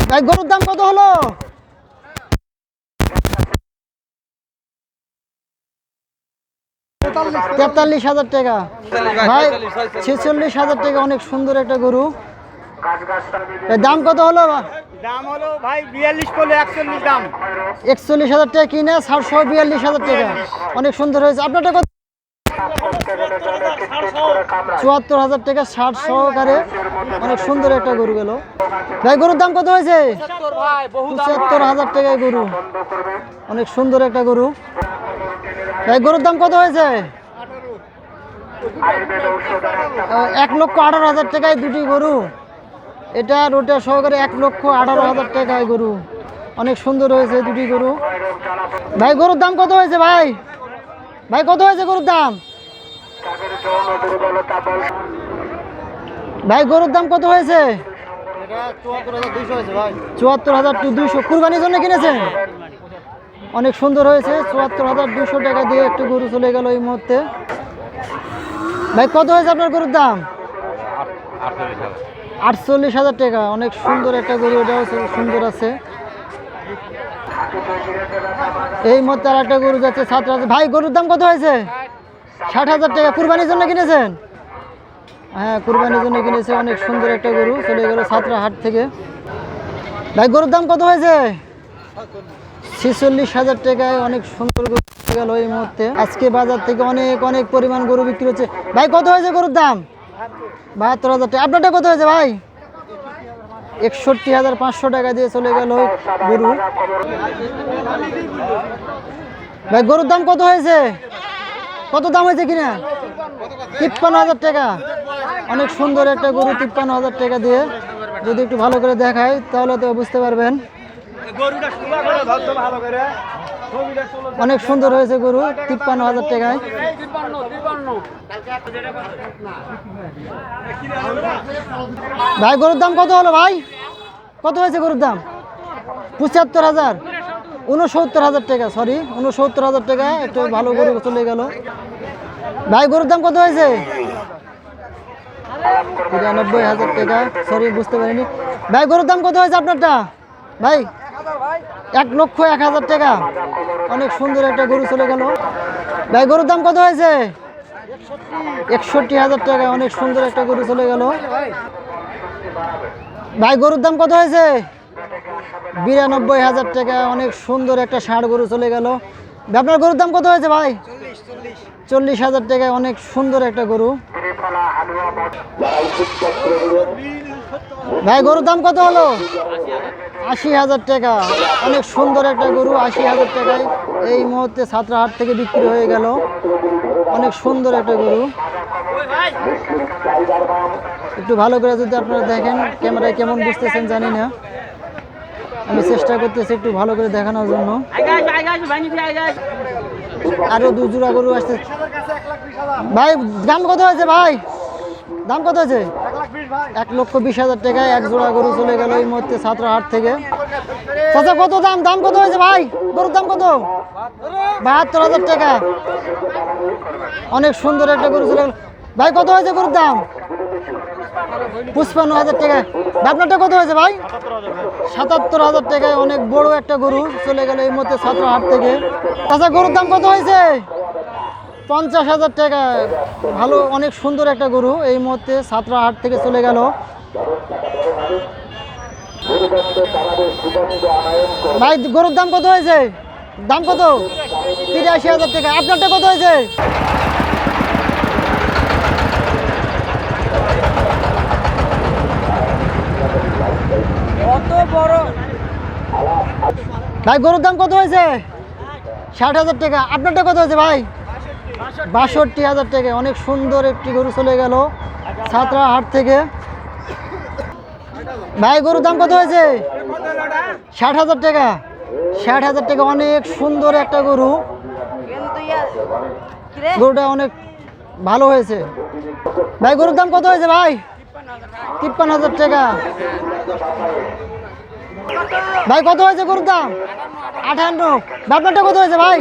ভাই গরুর দাম কত হলো? 43,000 টাকা। ভাই 46,000 টাকা, অনেক সুন্দর একটা গরু। দাম কত হলো? দাম হলো ভাই 42 করলে 41 দাম। 41,000 টাকা কিনে 42,000 টাকা, অনেক সুন্দর হয়েছে। আপনারটা কত? 74,000 টাকা 60 সহকারে, অনেক সুন্দর একটা গরু গেল। ভাই গরুর দাম কত হয়েছে? 75,000 টাকায় গরু, অনেক সুন্দর একটা গরু। ভাই গরুর দাম কত হয়েছে? 1,18,000 টাকায় দুটি গরু। এটা রোটা সহকারে 1,18,000 টাকায় গরু, অনেক সুন্দর হয়েছে দুটি গরু। ভাই গরুর দাম কত হয়েছে? ভাই ভাই কত হয়েছে গরুর দাম? ভাই গরুর দাম কত হয়েছে? 74,200। কুরবানির জন্য কিনেছেন? অনেক সুন্দর হয়েছে। 74,200 টাকা দিয়ে একটু গরু চলে গেল এই মুহূর্তে। ভাই কত হয়েছে আপনার গরুর দাম? 48,000 টাকা, অনেক সুন্দর একটা গরু, এটাও সুন্দর আছে। এই মুহূর্তে আর একটা গরু যাচ্ছে 7,000। ভাই গরুর দাম কত হয়েছে? 60,000 টাকা। কুরবানির জন্য কিনেছেন? হ্যাঁ, কুরবানির জন্য কিনেছে। অনেক সুন্দর একটা গরু চলে গেল সাতরা হাট থেকে। ভাই গরুর দাম কত হয়েছে? 46,000 টাকায়, অনেক সুন্দর গরু গেল এই মুহূর্তে। আজকে বাজার থেকে অনেক অনেক পরিমাণ গরু বিক্রি হচ্ছে। ভাই কত হয়েছে গরুর দাম? 72,000 টাকা। আপনারটা কত হয়েছে ভাই? 61,500 টাকা দিয়ে চলে গেল গরু। ভাই গরুর দাম কত হয়েছে? কত দাম হয়েছে কিনা? 53,000 টাকা, অনেক সুন্দর একটা গরু। 53,000 টাকা দিয়ে যদি একটু ভালো করে দেখাই তাহলে তো বুঝতে পারবেন। অনেক সুন্দর হয়েছে গরু, 53,000 টাকায়। ভাই গরুর দাম কত হলো? ভাই কত হয়েছে গরুর দাম? 75,000, 69,000 টাকা, সরি 69,000 টাকা। একটু ভালো গরু চলে গেল। ভাই গরুর দাম কত হয়েছে? 93,000 টাকা, সরি বুঝতে পারিনি। ভাই গরুর দাম কত হয়েছে আপনারটা? ভাই 1,01,000 টাকা, অনেক সুন্দর একটা গরু চলে গেল। ভাই গরুর দাম কত হয়েছে? 61,000 টাকা, অনেক সুন্দর একটা গরু চলে গেল। ভাই গরুর দাম কত হয়েছে? 92,000 টাকা, অনেক সুন্দর একটা ষাঁড় গরু চলে গেল। আপনার গরুর দাম কত হয়েছে ভাই? 40,000 টাকায়, অনেক সুন্দর একটা গরু। ভাই গরুর দাম কত হলো? 80,000 টাকা, অনেক সুন্দর একটা গরু। 80,000 টাকায় এই মুহূর্তে সাতরা হাট থেকে বিক্রি হয়ে গেল। অনেক সুন্দর একটা গরু। একটু ভালো করে যদি আপনারা দেখেন, ক্যামেরায় কেমন বুঝতেছেন জানি না, আমি চেষ্টা করতেছি একটু ভালো করে দেখানোর জন্য। আরো দু জোড়া গরু আসছে। ভাই দাম কত হয়েছে? ভাই দাম কত হয়েছে? 1,20,000 টাকায় এক জোড়া গরু চলে গেল এই মুহূর্তে সাতরা হাট থেকে। চাচা কত দাম? দাম কত হয়েছে ভাই? গরুর দাম কত? 72,000 টাকা, অনেক সুন্দর একটা গরু চলে গেল। ভাই কত হয়েছে গরুর দাম? 55,000 টাকা। আপনারটা কত হয়েছে ভাই? 77,000 টাকায়, অনেক বড় একটা গরু চলে গেল এই মুহূর্তে সাতরা হাট থেকে। চাচা গরুর দাম কত হয়েছে? 50,000 টাকা, ভালো অনেক সুন্দর একটা গরু এই মুহূর্তে সাতরা হাট থেকে চলে গেল। ভাই গরুর দাম কত হয়েছে? দাম কত? 83,000 টাকা। আপনারটা কত হয়েছে? ভাই গরুর দাম কত হয়েছে? 60,000 টাকা। আপনারটা কত হয়েছে ভাই? 62,000 টাকা, অনেক সুন্দর একটি গরু চলে গেল সাতরা হাট থেকে। ভাই গরুর দাম কত হয়েছে? 60,000 টাকা। 60,000 টাকা, অনেক সুন্দর একটা গরু। গরুটা অনেক ভালো হয়েছে। ভাই গরুর দাম কত হয়েছে ভাই? 53,000 টাকা। ভাই কত হয়েছে গরুর দাম? 58। আপনারটা কত হয়েছে ভাই?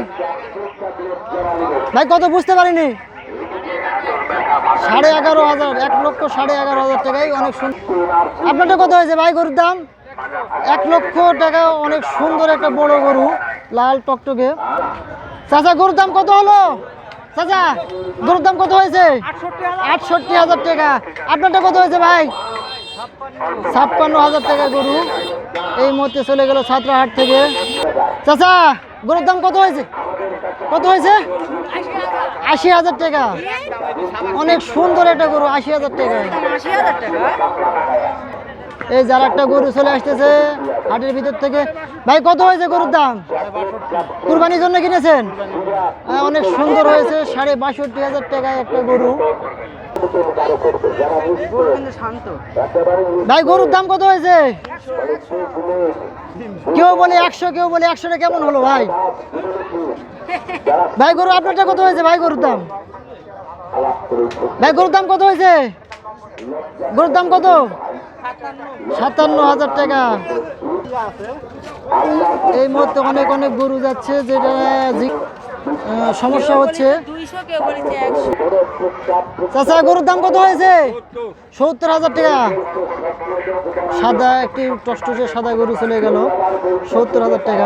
ভাই কত বুঝতে পারিনি। 11,500, 1,11,500 টাকায়, অনেক সুন্দর। আপনারটা কত হয়েছে ভাই গরুর দাম? 1,00,000 টাকা, অনেক সুন্দর একটা বড় গরু, লাল টকটকে। চাচা গরুর দাম কত হলো? চাচা গরুর দাম কত হয়েছে? 68,000 টাকা। আপনারটা কত হয়েছে ভাই? 56,000 টাকা গরু এই মুহূর্তে চলে গেল ছাত্রাহাট থেকে। চাচা গরুর দাম কত হয়েছে? কত হয়েছে? 80,000 টাকা। অনেক সুন্দর একটা গরু, 80,000 টাকা। এই যার একটা গরু চলে আসতেছে হাটের ভিতর থেকে। ভাই কত হয়েছে গরুর দাম? কুরবানির জন্য কিনেছেন? অনেক সুন্দর হয়েছে, 62,500 টাকায় একটা গরু। ভাই গরুর দাম কত হয়েছে? কেউ বলে 100, কেউ বলে 100 কেমন হলো ভাই? ভাই গরু আপনারটা কত হয়েছে ভাই গরুর দাম? ভাই গরুর দাম কত হয়েছে? গরুর দাম কত? 57,000 টাকা। এই মুহূর্তে অনেক অনেক গরু যাচ্ছে, যেটা সমস্যা হচ্ছে। চাচা গরুর দাম কত হয়েছে? 70,000 টাকা। সাদা একটি টসটসে সাদা গরু চলে গেল, 70,000 টাকা।